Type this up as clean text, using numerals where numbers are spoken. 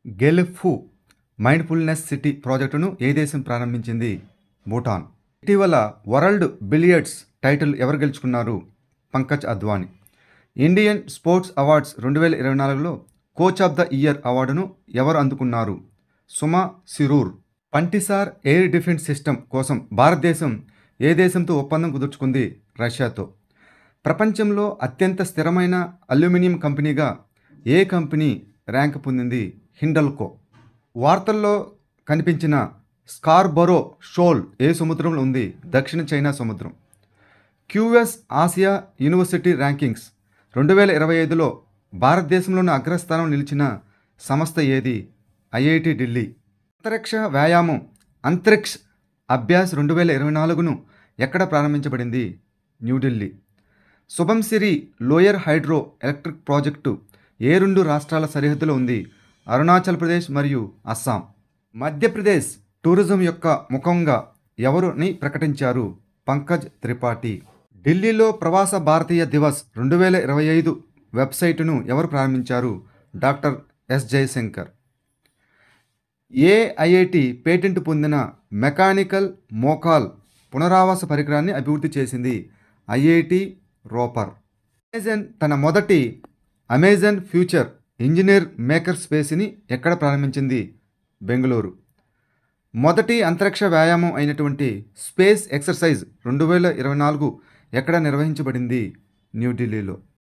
గెల్ఫు mindfulness city ప్రాజెక్టును ఏ దేశం ప్రారంభించింది? భూటాన్. ఇటీవల వరల్డ్ బిలియర్డ్స్ టైటిల్ ఎవరు గెలుచుకున్నారు? Pankaj Advani. Indian sports awards 2024లో కోచ్ ఆఫ్ ద ఇయర్ అవార్డును ఎవరు అందుకున్నారు? Suma Shirur. Pantsir air defence system కోసం భారతదేశం ఏ దేశంతో ఒప్పందం కుదుర్చుకుంది? రష్యాతో. ప్రపంచంలో అత్యంత స్థిరమైన అల్యూమినియం కంపెనీగా ఏ కంపెనీ ర్యాంక్ పొందింది? హిండల్కో. వార్తల్లో కనిపించిన స్కార్బరో షోల్ ఏ సముద్రంలో ఉంది? దక్షిణ చైనా సముద్రం. క్యూఎస్ ఆసియా యూనివర్సిటీ ర్యాంకింగ్స్ 2025లో భారతదేశంలోని అగ్రస్థానం నిలిచిన సంస్థ ఏది? ఐఐటి ఢిల్లీ. అంతరిక్ష వ్యాయామం అంతరిక్ష్ అభ్యాస్ 2024ను ఎక్కడ ప్రారంభించబడింది? New Delhi. Subansiri lower hydro electric project ఏ రెండు రాష్ట్రాల సరిహద్దులో ఉంది? అరుణాచల్ ప్రదేశ్ మరియు అస్సాం. మధ్యప్రదేశ్ టూరిజం యొక్క ముఖంగా ఎవరిని ప్రకటించారు? పంకజ్ త్రిపాఠి. ఢిల్లీలో ప్రవాస భారతీయ దివస్ 2025 వెబ్సైటును ఎవరు ప్రారంభించారు? Doctor S Jayashankar. ఏ ఐఐటి పేటెంట్ పొందిన మెకానికల్ మోకాల్ పునరావాస పరికరాన్ని అభివృద్ధి చేసింది? ఐఐటి రోపర్. అమెజాన్ తన మొదటి అమెజాన్ ఫ్యూచర్ ఇంజనీర్ మేకర్ స్పేస్ని ఎక్కడ ప్రారంభించింది? బెంగళూరు. మొదటి అంతరిక్ష వ్యాయామం అయినటువంటి స్పేస్ ఎక్సర్సైజ్ 2024 ఎక్కడ నిర్వహించబడింది? న్యూఢిల్లీలో.